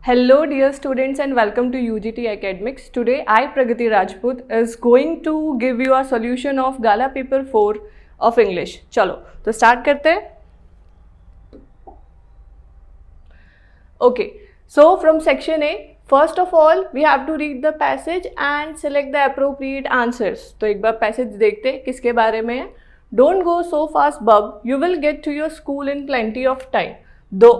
Hello dear students and welcome to UGT Academics. Today I Pragati Rajput is going to give you a solution of Gala paper 4 of English. चलो तो start करते हैं. Okay, so from section A, first of all we have to read the passage and select the appropriate answers. तो एक बार passage देखते हैं किसके बारे में है. Don't go so fast, bub. You will get to your school in plenty of time. Though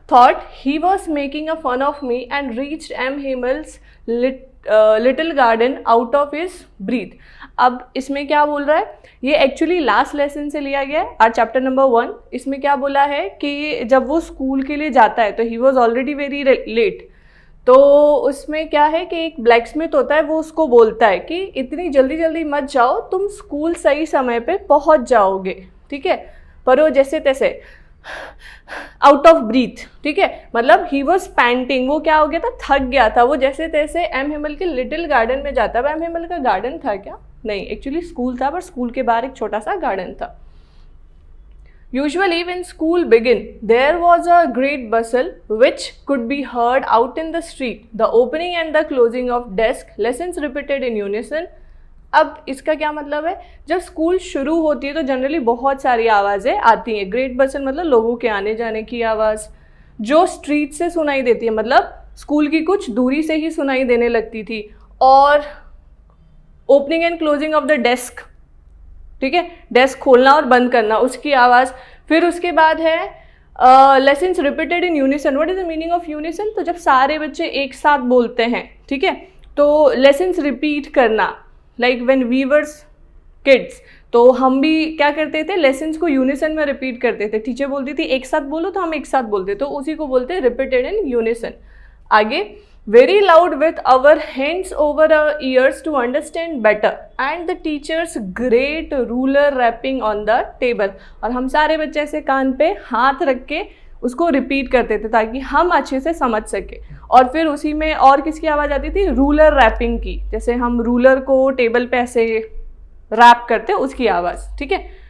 thought he was making a fun of me and reached M. Himel's little garden out of his breath. अब इसमें क्या बोल रहा है, ये actually last lesson से लिया गया है, और चैप्टर नंबर 1. इसमें क्या बोला है कि जब वो स्कूल के लिए जाता है तो he was already very late. तो उसमें क्या है कि एक ब्लैक स्मिथ होता है, वो उसको बोलता है कि इतनी जल्दी जल्दी मत जाओ, तुम स्कूल सही समय पे पहुंच जाओगे. ठीक है, पर वो जैसे तैसे आउट ऑफ ब्रीथ. ठीक है, मतलब ही वॉज पैंटिंग, वो क्या हो गया था, थक गया था. वो जैसे तैसे एम हिमल के लिटिल गार्डन में जाता है. एम हिमल का गार्डन था क्या? नहीं, एक्चुअली स्कूल था, पर स्कूल के बाहर एक छोटा सा गार्डन था. Usually when school began, there was a great bustle which could be heard out in the street. The opening and the closing of desk, lessons repeated in unison. अब इसका क्या मतलब है, जब स्कूल शुरू होती है तो जनरली बहुत सारी आवाज़ें आती हैं. ग्रेट बसल मतलब लोगों के आने जाने की आवाज़, जो स्ट्रीट से सुनाई देती है, मतलब स्कूल की कुछ दूरी से ही सुनाई देने लगती थी. और opening and closing of the desk, ठीक है, डेस्क खोलना और बंद करना, उसकी आवाज़. फिर उसके बाद है lessons repeated in unison. What is the meaning of unison? तो जब सारे बच्चे एक साथ बोलते हैं, ठीक है, तो लेसन्स रिपीट करना, like when we were kids, तो हम भी क्या करते थे, लेसन्स को यूनिसन में रिपीट करते थे. टीचर बोलती थी एक साथ बोलो, तो हम एक साथ बोलते, तो उसी को बोलते हैं रिपीटेड इन यूनिसन. आगे, very loud with our hands over our ears to understand better and the teacher's great ruler rapping on the table. और हम सारे बच्चे ऐसे कान पे हाथ रख के उसको रिपीट करते थे ताकि हम अच्छे से समझ सके. और फिर उसी में और किसकी आवाज़ आती थी, रूलर रैपिंग की, जैसे हम रूलर को टेबल पे ऐसे रैप करते, उसकी आवाज़. ठीक है,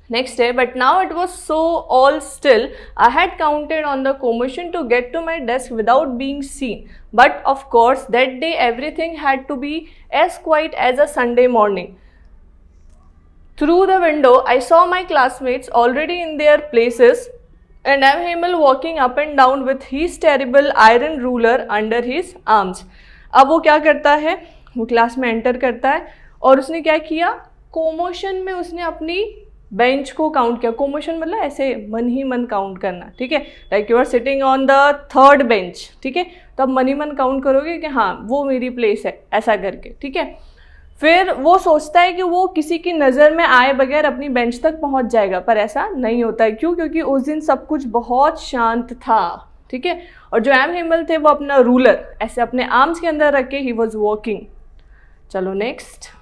next day, but now it was so all still. I had counted on the commotion to get to my desk without being seen, but of course that day everything had to be as quiet as a Sunday morning. Through the window I saw my classmates already in their places and M. Himmel walking up and down with his terrible iron ruler under his arms. अब वो क्या करता है, वो class में enter करता है और उसने क्या किया, कोमोशन में उसने अपनी बेंच को काउंट किया. कोमोशन मतलब ऐसे मन ही मन काउंट करना. ठीक है, like you are sitting on the third bench. ठीक है, तो अब मन ही मन काउंट करोगे कि हाँ वो मेरी प्लेस है, ऐसा करके. ठीक है, फिर वो सोचता है कि वो किसी की नज़र में आए बगैर अपनी बेंच तक पहुंच जाएगा, पर ऐसा नहीं होता है. क्यों? क्योंकि उस दिन सब कुछ बहुत शांत था. ठीक है, और जो एम हिमल थे वो अपना रूलर ऐसे अपने आर्म्स के अंदर रख के ही वॉज वॉकिंग. चलो नेक्स्ट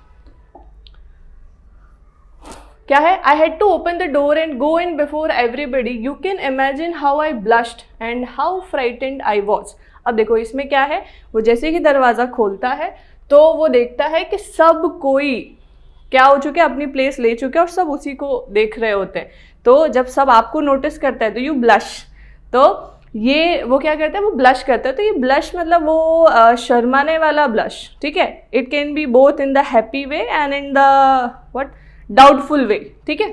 क्या है, I had to open the door and go in before everybody. You can imagine how I blushed and how frightened I was. अब देखो इसमें क्या है, वो जैसे ही दरवाज़ा खोलता है तो वो देखता है कि सब कोई क्या हो चुके, अपनी प्लेस ले चुके और सब उसी को देख रहे होते हैं. तो जब सब आपको नोटिस करता है तो यू ब्लश. तो ये वो क्या करता है, वो ब्लश करता है. तो ये ब्लश मतलब वो शर्माने वाला ब्लश. ठीक है, it can be both in the happy way and in the what doubtful way. ठीक है,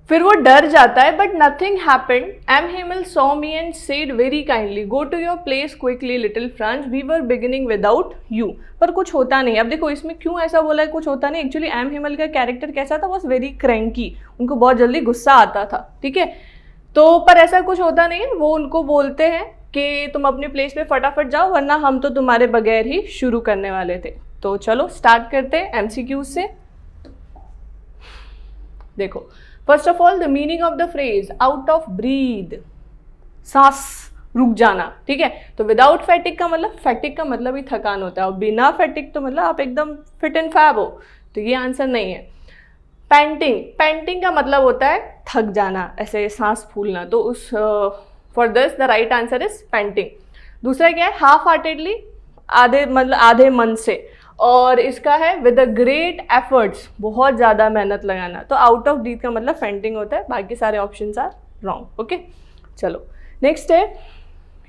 फिर वो डर जाता है, but nothing happened. M Hamel saw me and said very kindly, go to your place quickly little Franz, we were beginning without you. पर कुछ होता नहीं. अब देखो इसमें क्यों ऐसा बोला है कुछ होता नहीं. एक्चुअली एम हिमल का कैरेक्टर कैसा था, वॉज वेरी क्रैंकी, उनको बहुत जल्दी गुस्सा आता था. ठीक है, तो पर ऐसा कुछ होता नहीं है. वो उनको बोलते हैं कि तुम अपनी प्लेस पे फटाफट जाओ, वरना हम तो तुम्हारे बगैर ही शुरू करने वाले थे. तो चलो स्टार्ट करते हैं एमसीक्यूज से. देखो, first of all the meaning of the phrase out of breath, सांस रुक जाना. ठीक है, तो विदाउट फैटिक का मतलब, फैटिक का मतलब ही थकान होता है, और बिना फैटिक तो मतलब आप एकदम फिट एंड फैब हो. तो ये आंसर नहीं है. पैंटिंग, पैंटिंग का मतलब होता है थक जाना, ऐसे सांस फूलना. तो उस for this the right answer is painting. दूसरा क्या है, हाफ हार्टेडली, आधे मतलब आधे मन से. और इसका है विद अ ग्रेट एफर्ट्स, बहुत ज़्यादा मेहनत लगाना. तो आउट ऑफ ब्रीथ का मतलब फेंटिंग होता है. बाकी सारे ऑप्शंस आर रॉन्ग. ओके, चलो नेक्स्ट है,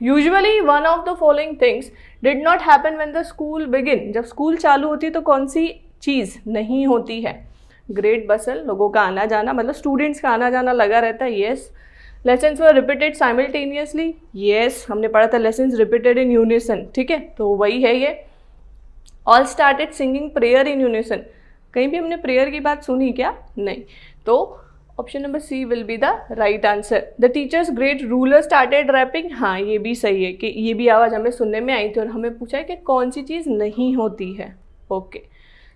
usually one of the following things did not happen when the school begin. जब स्कूल चालू होती है तो कौन सी चीज़ नहीं होती है? ग्रेट बसल, लोगों का आना जाना, मतलब स्टूडेंट्स का आना जाना लगा रहता है, येस। लेसन्स वर रिपीटेड साइमल्टेनियसली, येस, हमने पढ़ा था लेसन्स रिपीटेड इन यूनिसन, ठीक है, तो वही है ये। ऑल स्टार्टेड सिंगिंग प्रेयर इन यूनिसन, कहीं भी हमने प्रेयर की बात सुनी क्या? नहीं, तो option number C will be the right answer. The teacher's great ruler started rapping, हाँ ये भी सही है कि ये भी आवाज़ हमें सुनने में आई थी और हमें पूछा है कि कौन सी चीज़ नहीं होती है। ओके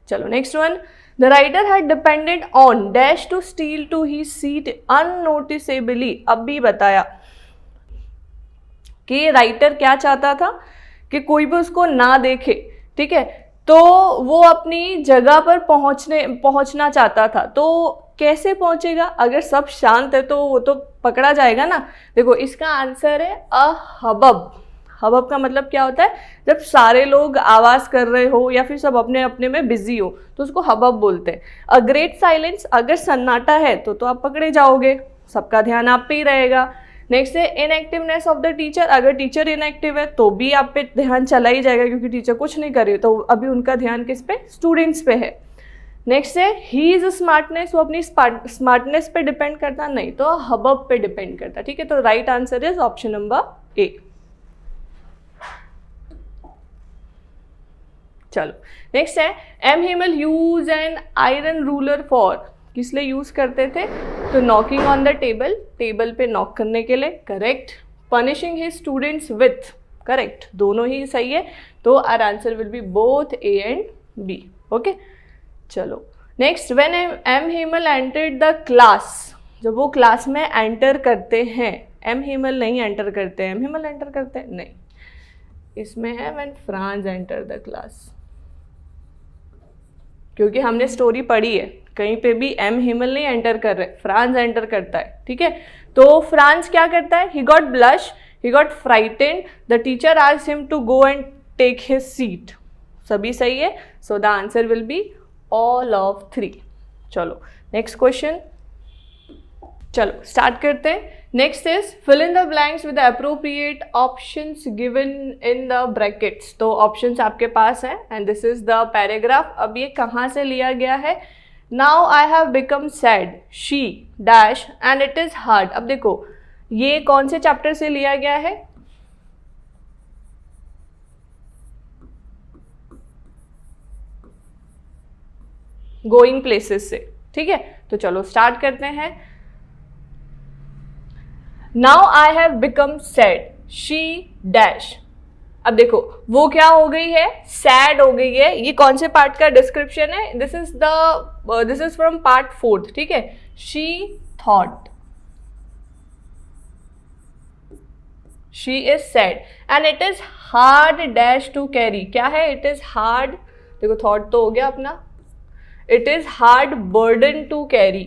चलो next one, the writer had depended on dash to steal to he seat unnoticeably. अब भी बताया कि राइटर क्या चाहता था कि कोई भी उसको ना देखे, ठीक है, तो वो अपनी जगह पर पहुंचना चाहता था। तो कैसे पहुंचेगा? अगर सब शांत है तो वो तो पकड़ा जाएगा ना। देखो इसका आंसर है अ हबब। हबब का मतलब क्या होता है? जब सारे लोग आवाज़ कर रहे हो या फिर सब अपने अपने में बिजी हो तो उसको हबब बोलते हैं। अ ग्रेट साइलेंस, अगर सन्नाटा है तो आप पकड़े जाओगे, सबका ध्यान आप पे ही रहेगा। नेक्स्ट है इनएक्टिवनेस ऑफ द टीचर, अगर टीचर इनएक्टिव है तो भी आप पे ध्यान चला ही जाएगा क्योंकि टीचर कुछ नहीं कर रही, तो अभी उनका ध्यान किस पे? स्टूडेंट्स पे है। नेक्स्ट है ही इज स्मार्टनेस, वो अपनी स्मार्टनेस पे डिपेंड करता नहीं, तो हबब पे डिपेंड करता, ठीक है, तो right answer is option number A. चलो नेक्स्ट है M Hamel use an iron ruler for, किस लिए यूज करते थे? तो knocking on the table, table पे नॉक करने के लिए, correct. Punishing his students with, correct, दोनों ही सही है, तो our answer will be both A and B. Okay चलो next, when M Hamel entered the class, जब वो क्लास में एंटर करते हैं, एम हिमल नहीं एंटर करते हैं, एम हिमल एंटर करते हैं नहीं, इसमें है when Franz enter the class, क्योंकि हमने स्टोरी पढ़ी है, कहीं पे भी एम हिमल नहीं एंटर कर रहे, फ्रांज एंटर करता है, ठीक है। तो फ्रांज क्या करता है? He got blush, he got frightened, the teacher asked him to go and take his seat, सभी सही है, so the answer will be all of 3। चलो नेक्स्ट क्वेश्चन, चलो स्टार्ट करते हैं। Next is fill in the blanks with the appropriate options given in the brackets. तो options आपके पास हैं and this is the paragraph. अब ये कहाँ से लिया गया है? Now I have become sad, she dash and it is hard. अब देखो ये कौन से चैप्टर से लिया गया है? गोइंग प्लेसेस से, ठीक है, तो चलो स्टार्ट करते हैं। Now I have become sad, she dash. अब देखो वो क्या हो गई है? सैड हो गई है। ये कौन से पार्ट का डिस्क्रिप्शन है? दिस इज फ्रॉम पार्ट 4, ठीक है। She thought she is sad and it is hard dash to carry. क्या है? इट इज हार्ड, देखो थॉट तो हो गया अपना, it is hard burden to carry.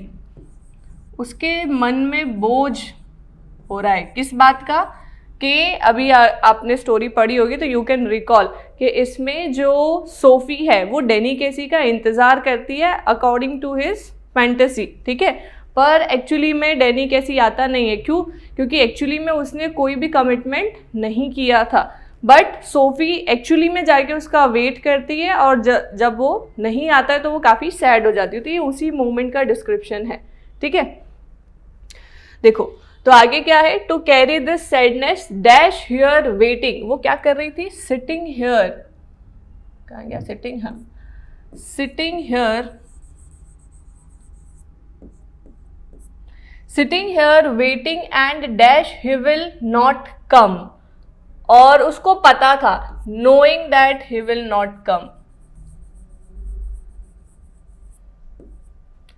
उसके मन में बोझ हो रहा है, किस बात का? कि अभी आपने स्टोरी पढ़ी होगी तो यू कैन रिकॉल कि इसमें जो सोफी है वो डेनी केसी का इंतज़ार करती है अकॉर्डिंग टू हिज फैंटेसी, ठीक है, पर एक्चुअली में डेनी केसी आता नहीं है। क्यों? क्योंकि एक्चुअली में उसने कोई भी कमिटमेंट नहीं किया था, बट सोफी एक्चुअली में जाके उसका वेट करती है और जब वो नहीं आता है तो वो काफ़ी सैड हो जाती है। तो ये उसी मोमेंट का डिस्क्रिप्शन है, ठीक है। देखो तो आगे क्या है? To carry this sadness dash here waiting. वो क्या कर रही थी? सिटिंग हियर, कहाँ गया सिटिंग? हाँ, sitting here, sitting here waiting and dash he will not come. और उसको पता था, knowing that he will not come,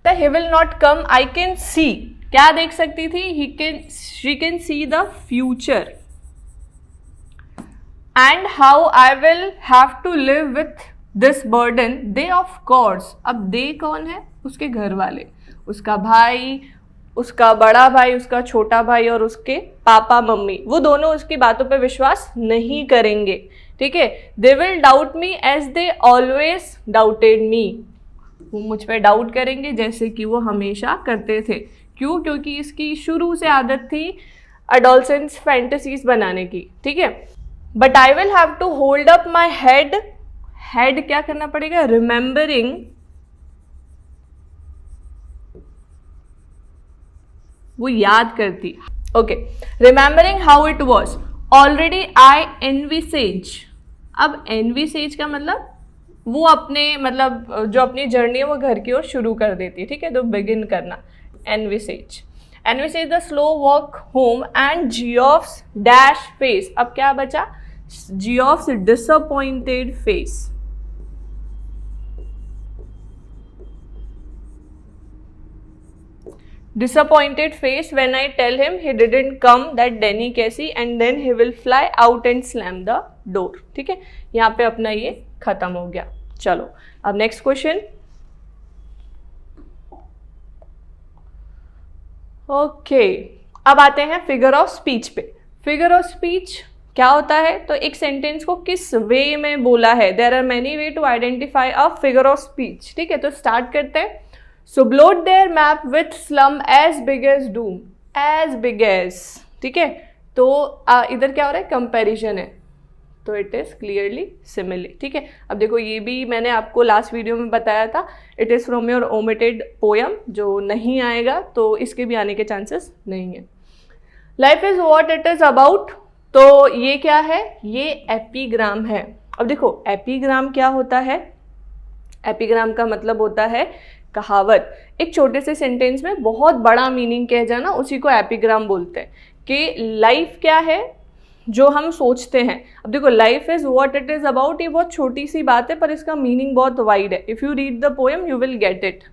he will not come. I can see, क्या देख सकती थी? She can see the future and how I will have to live with this burden. दे of course, अब दे कौन है? उसके घर वाले, उसका भाई, उसका बड़ा भाई, उसका छोटा भाई और उसके पापा मम्मी, वो दोनों उसकी बातों पे विश्वास नहीं करेंगे, ठीक है। They will doubt me as they always doubted me. वो मुझ पे डाउट करेंगे जैसे कि वो हमेशा करते थे। क्यों? क्योंकि इसकी शुरू से आदत थी अडोलसेंस फैंटेसीज बनाने की, ठीक है। But I will have to hold up my head, head क्या करना पड़ेगा, रिमेंबरिंग वो याद करती, okay, remembering how it was already I envisage. अब एनविसेज का मतलब वो अपने मतलब जो अपनी जर्नी है वो घर की ओर शुरू कर देती है, ठीक है, तो बिगिन करना, envisages. Envisages the slow walk home and Geoff's dash face. अब क्या बचा, Geoff's disappointed face. Disappointed face when I tell him he didn't come that Denny Casey and then he will fly out and slam the door, ठीक है, यहाँ पे अपना ये खत्म हो गया। चलो अब नेक्स्ट क्वेश्चन। ओके, अब आते हैं फिगर ऑफ स्पीच पे। फिगर ऑफ स्पीच क्या होता है, तो एक सेंटेंस को किस वे में बोला है, there are many way to identify a figure of speech, ठीक है। तो स्टार्ट करते हैं। So bloat their map with slum as big as doom, as big as, ठीक है। तो इधर क्या हो रहा है, कंपैरिजन है, तो इट इज क्लियरली सिमिलर, ठीक है। अब देखो ये भी मैंने आपको लास्ट वीडियो में बताया था, it is from your omitted poem, जो नहीं आएगा तो इसके भी आने के चांसेस नहीं है। Life is what it is about, तो ये क्या है, ये एपीग्राम है। अब देखो एपीग्राम क्या होता है, एपीग्राम का मतलब होता है कहावत। एक छोटे से सेंटेंस में बहुत बड़ा मीनिंग कह जाना, उसी को एपीग्राम बोलते हैं। कि लाइफ क्या है जो हम सोचते हैं। अब देखो life is what it is about, ये बहुत छोटी सी बात है पर इसका मीनिंग बहुत वाइड है। If you read the poem you will get it.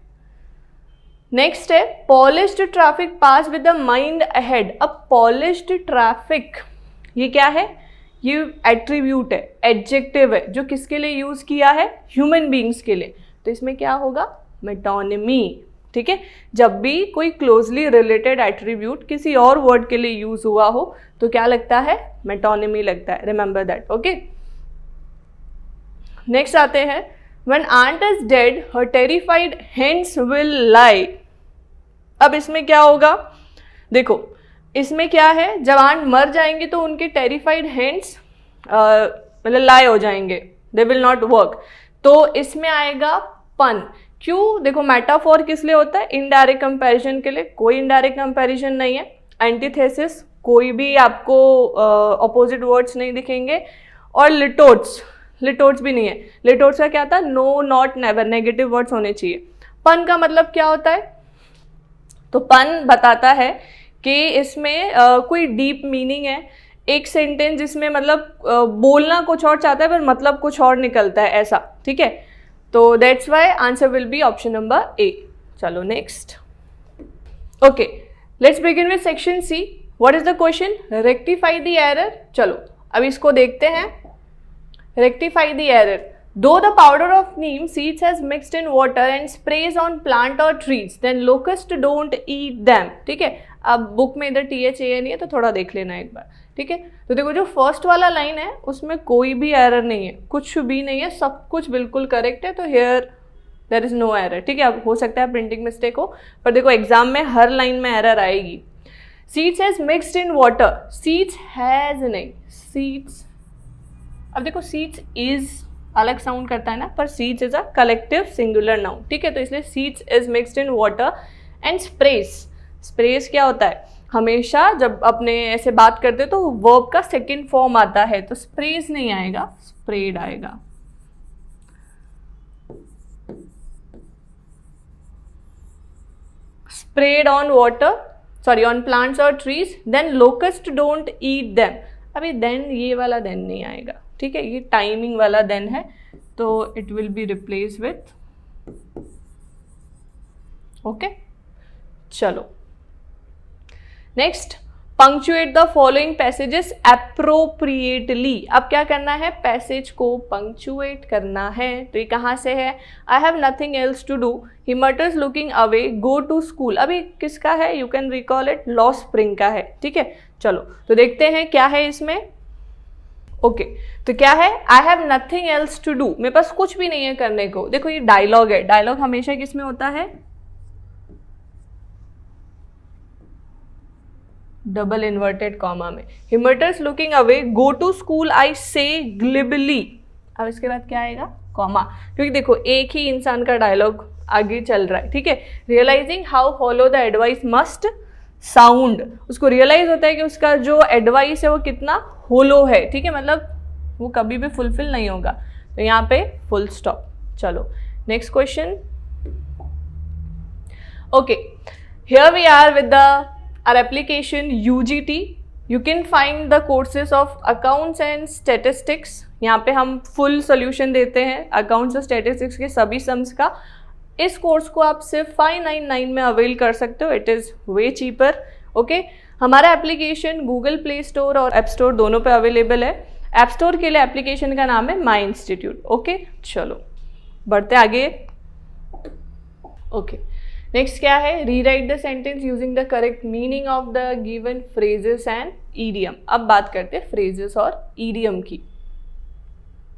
Next है polished traffic pass with the mind ahead. अब पॉलिश्ड ट्रैफिक ये क्या है, ये एट्रीब्यूट है, एडजेक्टिव है, जो किसके लिए यूज किया है, ह्यूमन बीइंग्स के लिए। तो इसमें क्या होगा, मेटोनिमी, ठीक है। जब भी कोई क्लोजली रिलेटेड एट्रीब्यूट किसी और वर्ड के लिए यूज हुआ हो तो क्या लगता है, मेटोनिमी लगता है, रिमेंबर दैट, ओके। नेक्स्ट आते हैं when aunt is dead her terrified hands will lie. अब इसमें क्या होगा, देखो इसमें क्या है, जब आंट मर जाएंगे तो उनके टेरिफाइड हैंड्स मतलब लाई हो जाएंगे, दे विल नॉट वर्क। तो इसमें आएगा पन। क्यों, देखो मेटाफोर किस लिए होता है, इनडायरेक्ट कंपैरिजन के लिए। कोई इनडायरेक्ट कंपैरिजन नहीं है। एंटीथेसिस, कोई भी आपको ऑपोजिट वर्ड्स नहीं दिखेंगे। और लिटोट्स, लिटोट्स भी नहीं है। लिटोट्स का क्या था, no not never, negative words होने चाहिए। पन का मतलब क्या होता है, तो पन बताता है कि इसमें कोई डीप मीनिंग है। एक सेंटेंस जिसमें मतलब बोलना कुछ और चाहता है पर मतलब कुछ और निकलता है, ऐसा, ठीक है। तो that's why answer will be option number A. चलो next. Okay, let's begin with section C. What is the question, rectify the error. चलो अब इसको देखते हैं। Rectify the error. Though the powder of neem seeds has mixed in water and sprays on plant or trees, then locusts don't eat them, ठीक है। अब book में इधर THA नहीं है तो थोड़ा देख लेना एक बार, ठीक है। तो देखो जो फर्स्ट वाला लाइन है उसमें कोई भी एरर नहीं है, कुछ भी नहीं है, सब कुछ बिल्कुल करेक्ट है, तो here there is no error, ठीक है। अब हो सकता है प्रिंटिंग मिस्टेक हो, पर देखो एग्जाम में हर लाइन में एरर आएगी। Seeds has mixed in water, seeds has नहीं, सीड्स, अब देखो सीड्स इज अलग साउंड करता है ना, पर seeds is a collective singular noun, ठीक है। तो इसलिए seeds is mixed in water and स्प्रेस। स्प्रेस क्या होता है, हमेशा जब अपने ऐसे बात करते तो वर्ब का सेकंड फॉर्म आता है, तो स्प्रेस नहीं आएगा, स्प्रेड आएगा। Spread on water, sorry on plants और trees, then locust don't eat them. अभी देन ये वाला देन नहीं आएगा, ठीक है, ये टाइमिंग वाला देन है, तो it will be replace with, okay. चलो next, punctuate the following passages appropriately. अब क्या करना है, पैसेज को पंक्चुएट करना है। तो ये कहाँ से है, I have nothing else to do, he mutters looking away, go to school. अभी किसका है, यू कैन रिकॉल इट, लॉ स्प्रिंग का है, ठीक है। चलो तो देखते हैं क्या है इसमें। ओके, तो क्या है, I have nothing else to do, मेरे पास कुछ भी नहीं है करने को। देखो ये डायलॉग है, डायलॉग हमेशा किस में होता है, डबल इन्वर्टेड कॉमा में। He mutters looking away, go to school I say glibly. अब इसके बाद क्या आएगा? कॉमा, क्योंकि देखो एक ही इंसान का डायलॉग आगे चल रहा है, ठीक है। Realising how hollow the advice must sound, उसको रियलाइज होता है कि उसका जो एडवाइस है वो कितना होलो है, ठीक है, मतलब वो कभी भी फुलफिल नहीं होगा। तो यहाँ पे फुल स्टॉप। चलो next question. Okay, here we are with our application UGT. You can find the courses of accounts and statistics. यहाँ पे हम फुल सोल्यूशन देते हैं अकाउंट्स और स्टेटिस्टिक्स के सभी सम्स का। इस कोर्स को आप सिर्फ 599 में अवेल कर सकते हो। It is way cheaper. Okay, हमारा एप्लीकेशन गूगल प्ले स्टोर और ऐप स्टोर दोनों पे अवेलेबल है। ऐप स्टोर के लिए एप्लीकेशन का नाम है माई इंस्टीट्यूट। ओके, चलो बढ़ते आगे। ओके, नेक्स्ट क्या है? Rewrite the sentence using the correct meaning of the given phrases and idiom. अब बात करते हैं फ्रेजेस और ईडियम की।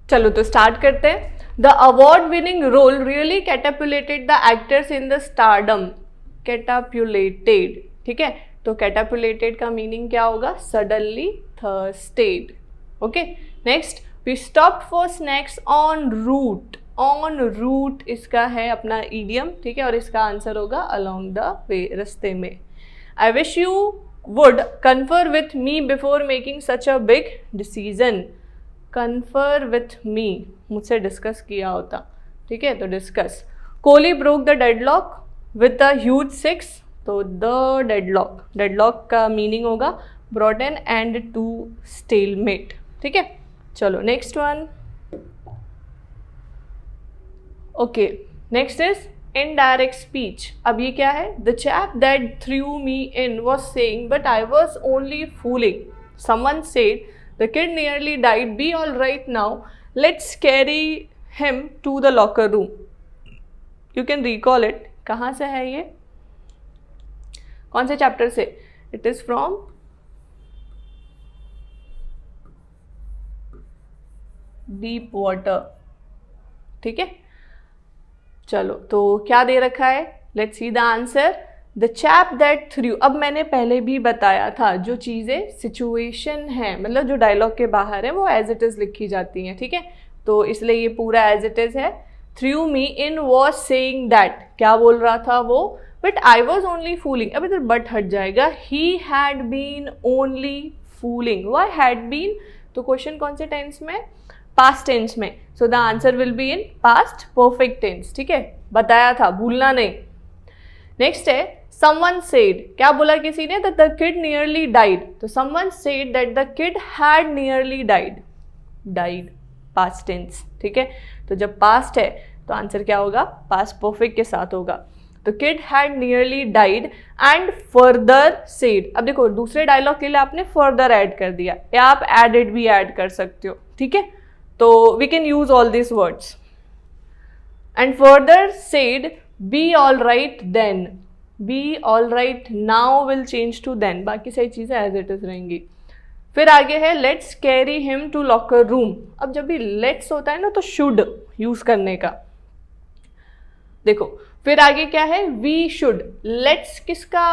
चलो तो स्टार्ट करते हैं। The award winning role really catapulted the actors in the stardom. Catapulted, ठीक है, तो कैटापुलेटेड का मीनिंग क्या होगा? Suddenly thirsted. Okay, next, we stopped for snacks on route. On route इसका है अपना ईडियम, ठीक है, और इसका आंसर होगा अलोंग द वे, रस्ते में। I wish you would confer with me before making such a big decision. Confer with me, मुझसे डिस्कस किया होता, ठीक है, तो discuss. Kohli broke the deadlock with a huge 6, तो द डेडलॉक, डेडलॉक का मीनिंग होगा brought an end to stalemate, ठीक है। चलो next one. Okay, next is indirect speech. अब ये क्या है? The chap that threw me in was saying but I was only fooling. Someone said the kid nearly died, be all right now, let's carry him to the locker room. You can recall it. कहाँ से है ये? कौन से chapter से? It is from deep water, ठीक है। चलो तो क्या दे रखा है? Let's see the answer. The chap that threw. अब मैंने पहले भी बताया था, जो चीज़ें सिचुएशन है, मतलब जो डायलॉग के बाहर है, वो एज इट इज़ लिखी जाती हैं, ठीक है, तो इसलिए ये पूरा एज इट इज़ है। Threw me in was saying that, क्या बोल रहा था वो? But I was only fooling. अब इधर बट हट जाएगा। He had been only fooling. Why had been? तो क्वेश्चन कौन से टेंस में? पास्ट टेंस में। So the answer will be in past perfect tense, ठीक है, बताया था, भूलना नहीं। नेक्स्ट है someone said, क्या बोला किसी ने? that the kid nearly died, तो someone said that the kid had nearly died past tense, ठीक है, तो जब past है तो आंसर क्या होगा? past perfect के साथ होगा। तो kid had nearly died and further said। अब देखो दूसरे डायलॉग के लिए आपने further ऐड कर दिया, या आप added भी ऐड कर सकते हो, ठीक है, तो we can use all these words। and further said be all right then, be all right now will change to then, बाकी सारी चीज़ें as it is रहेंगी। फिर आगे है let's carry him to locker room। अब जब भी let's होता है ना तो should यूज करने का। देखो फिर आगे क्या है? we should। let's किसका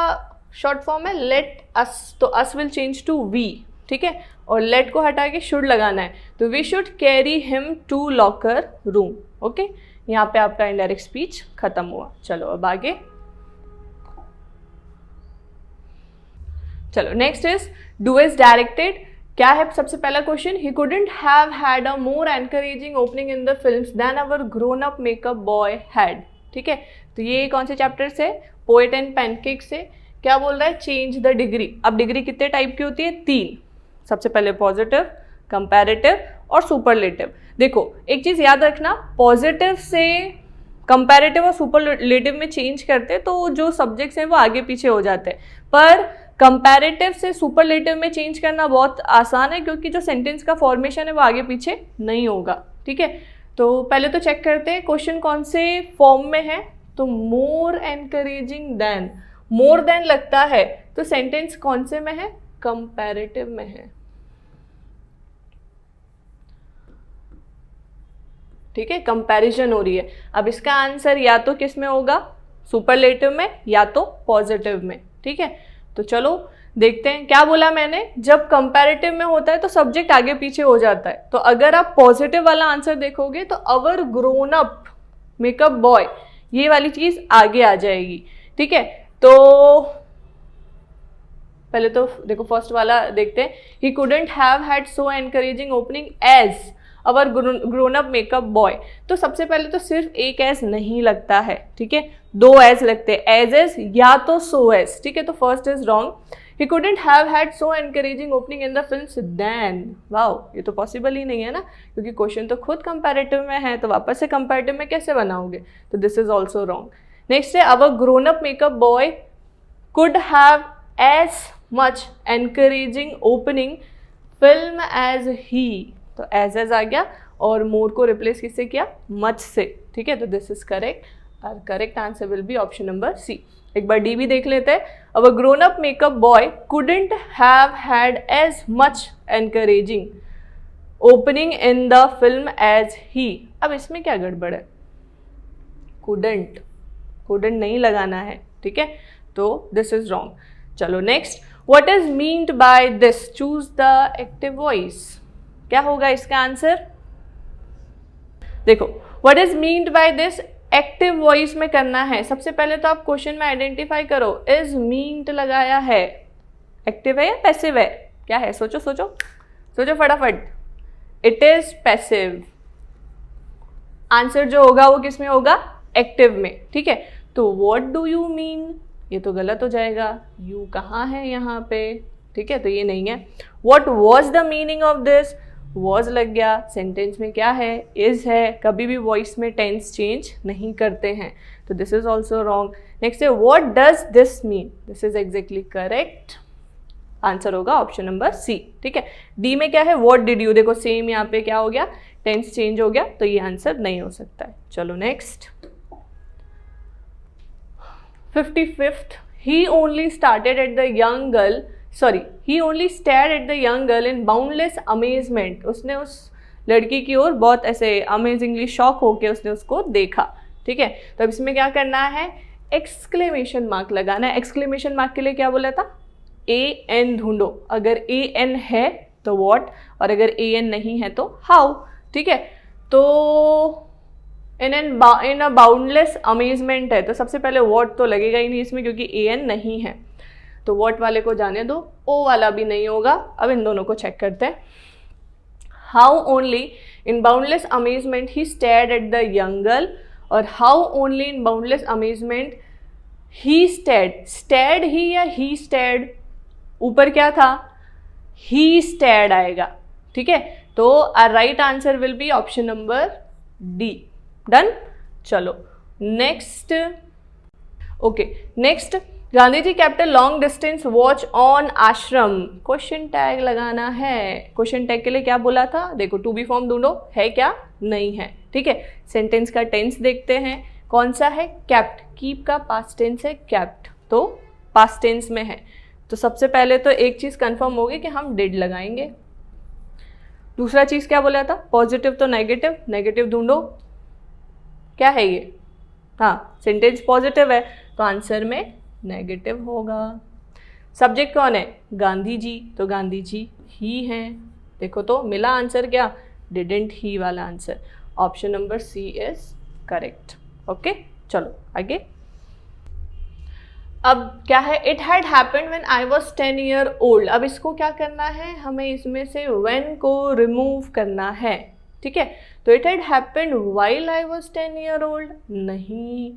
शॉर्ट फॉर्म है? let us, तो us will change to we, ठीक है, और let को हटा के should लगाना है, तो we should carry him to locker room। Okay, यहाँ पे आपका इनडायरेक्ट स्पीच खत्म हुआ। चलो अब आगे। चलो next is do as directed. क्या है सबसे पहला question? He couldn't have had a more encouraging opening in the films than our grown up makeup boy had, ठीक है, तो ये कौन से चैप्टर से? पोएट एंड पैनकेक से। क्या बोल रहा है? Change the degree. अब डिग्री कितने टाइप की होती है? 3। सबसे पहले पॉजिटिव, कंपैरेटिव और सुपरलेटिव। देखो एक चीज याद रखना, पॉजिटिव से कंपैरेटिव और सुपरलेटिव में चेंज करते तो जो सब्जेक्ट्स हैं वो आगे पीछे हो जाते हैं, पर कंपैरेटिव से सुपरलेटिव में चेंज करना बहुत आसान है, क्योंकि जो सेंटेंस का फॉर्मेशन है वो आगे पीछे नहीं होगा, ठीक है। तो पहले तो चेक करते हैं क्वेश्चन कौन से फॉर्म में है, तो मोर एनकरेजिंग देन, मोर देन लगता है तो सेंटेंस कौन से में है? कंपैरेटिव में है, ठीक है, कंपैरिजन हो रही है। अब इसका आंसर या तो किस में होगा? सुपरलेटिव में या तो पॉजिटिव में, ठीक है। तो चलो देखते हैं क्या बोला मैंने, जब कंपैरेटिव में होता है तो सब्जेक्ट आगे पीछे हो जाता है। तो अगर आप पॉजिटिव वाला आंसर देखोगे तो अवर ग्रोन अप मेकअप बॉय, ये वाली चीज आगे आ जाएगी। ठीक है, तो पहले तो देखो फर्स्ट वाला देखते हैं, he couldn't have had so encouraging opening as our grown up makeup boy. तो सबसे पहले तो सिर्फ एक एज नहीं लगता है, ठीक है, दो एज लगते हैं, एज या तो सो एज। ठीक है, तो first is wrong. He couldn't have had so encouraging opening in the films then. Wow, ये तो पॉसिबल ही नहीं है ना, क्योंकि क्वेश्चन तो खुद कंपैरेटिव में है, तो वापस से कंपैरेटिव में कैसे बनाओगे, तो this is also wrong. Next है, our grown up makeup boy could have as much encouraging opening film as he. तो एज आ गया और मोर को रिप्लेस किससे किया, मच से। ठीक है, तो दिस इज करेक्ट, और correct answer will be option number C. एक बार डी भी देख लेते हैं, our grown up makeup boy couldn't have had as much encouraging opening in the film as he. अब इसमें क्या गड़बड़ है, कुडंट नहीं लगाना है। ठीक है, तो दिस इज रॉन्ग। चलो next, what is meant by this, choose the active voice. क्या होगा इसका आंसर, देखो what is meant by this active voice में करना है। सबसे पहले तो आप क्वेश्चन में आइडेंटिफाई करो, इज मीन्ड लगाया है, एक्टिव है या पैसिव है, क्या है, सोचो सोचो सोचो फटाफट। It is passive. आंसर जो होगा वो किस में होगा, एक्टिव में। ठीक है, तो व्हाट डू यू मीन, ये तो गलत हो जाएगा, यू कहाँ है यहाँ पे। ठीक है, तो ये नहीं है। What was the meaning of this, was लग गया, सेंटेंस में क्या है, इज है, कभी भी वॉइस में टेंस चेंज नहीं करते हैं, तो this is also wrong. Next है, what does this mean, this is exactly correct, answer होगा ऑप्शन नंबर सी। ठीक है, डी में क्या है, व्हाट डिड यू, देखो सेम यहाँ पे क्या हो गया, टेंस चेंज हो गया, तो ये आंसर नहीं हो सकता है। चलो next, 55th, he only stared at the young girl in boundless amazement. उसने उस लड़की की ओर बहुत ऐसे अमेजिंगली शॉक होके उसने उसको देखा। ठीक है, तो अब इसमें क्या करना है, एक्सक्लेमेशन मार्क लगाना है। एक्सक्लेमेशन मार्क के लिए क्या बोला था, AN ढूंढो, अगर AN है तो व्हाट, और अगर AN नहीं है तो हाउ। ठीक है, तो इन अ बाउंडलेस अमेजमेंट है, तो सबसे पहले व्हाट तो लगेगा ही नहीं इसमें, क्योंकि AN नहीं है, तो व्हाट वाले को जाने दो, ओ वाला भी नहीं होगा। अब इन दोनों को चेक करते हैं। How only in boundless amazement he stared at the young girl, और how only in boundless amazement he stared, stared he या ही स्टेयर्ड, ऊपर क्या था, ही स्टेयर्ड आएगा। ठीक है, तो our right answer will be option number D. Done. चलो next, okay next, Gandhi ji kept a long distance watch on ashram. Question tag लगाना है। क्वेश्चन टैग के लिए क्या बोला था, देखो टू बी फॉर्म ढूंढो, है क्या, नहीं है। ठीक है, सेंटेंस का टेंस देखते हैं, कौन सा है, केप्ट, कीप का पास्ट टेंस है केप्ट, तो पास्ट टेंस में है। तो सबसे पहले तो एक चीज कंफर्म होगी कि हम डिड लगाएंगे। दूसरा चीज क्या बोला था, पॉजिटिव तो नेगेटिव, नेगेटिव ढूंढो, क्या है ये, हाँ सेंटेंस पॉजिटिव है, तो आंसर में नेगेटिव होगा। सब्जेक्ट कौन है, गांधी जी, तो गांधी जी ही हैं। देखो तो मिला आंसर क्या, डिडंट ही वाला answer, option number C is correct. Okay, चलो आगे। अब क्या है, it had happened when I was 10 year old. अब इसको क्या करना है, हमें इसमें से व्हेन को रिमूव करना है। ठीक है, तो it had happened while I was 10 year old, नहीं।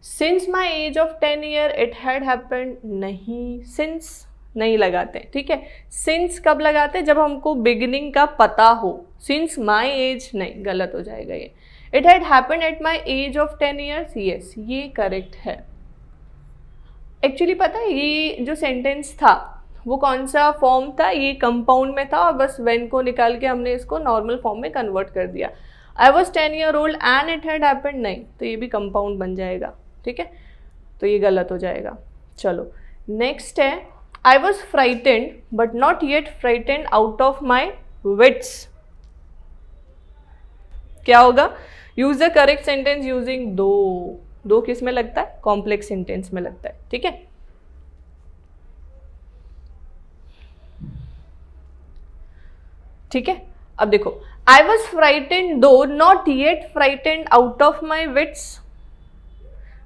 Since my age of 10 year it had happened, नहीं, सिंस नहीं लगाते। ठीक है, सिंस कब लगाते, जब हमको बिगिनिंग का पता हो। सिंस माई एज नहीं, गलत हो जाएगा ये। It had happened at my age of 10 years, yes ये करेक्ट है। एक्चुअली पता है ये जो सेंटेंस था वो कौन सा फॉर्म था, ये कंपाउंड में था, और बस व्हेन को निकाल के हमने इसको नॉर्मल फॉर्म में कन्वर्ट कर दिया। I was 10 year old and it had happened, नहीं, तो ये भी कंपाउंड बन जाएगा। ठीक है, तो ये गलत हो जाएगा। चलो नेक्स्ट है, I was frightened but not yet frightened out of my wits. क्या होगा, use the correct sentence using though किस में लगता है, कॉम्प्लेक्स सेंटेंस में लगता है। ठीक है, ठीक है, अब देखो, I was frightened though not yet frightened out of my wits.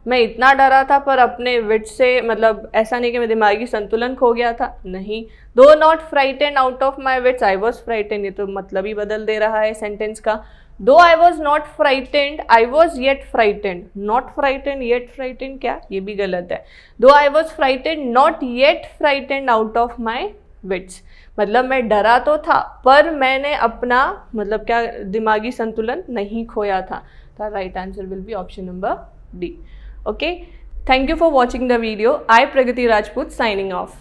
मैं इतना डरा था पर अपने विट से, मतलब ऐसा नहीं कि मैं दिमागी संतुलन खो गया था, नहीं। Though not frightened out of my wits, I was frightened, ये तो मतलब ही बदल दे रहा है सेंटेंस का। Though I was not frightened, I was yet frightened, not frightened yet frightened, क्या, ये भी गलत है। Though I was frightened not yet frightened out of my wits, मतलब मैं डरा तो था पर मैंने अपना, मतलब क्या, दिमागी संतुलन नहीं खोया था। तो right answer will be option number D. Okay, thank you for watching the video. I Pragati Rajput signing off.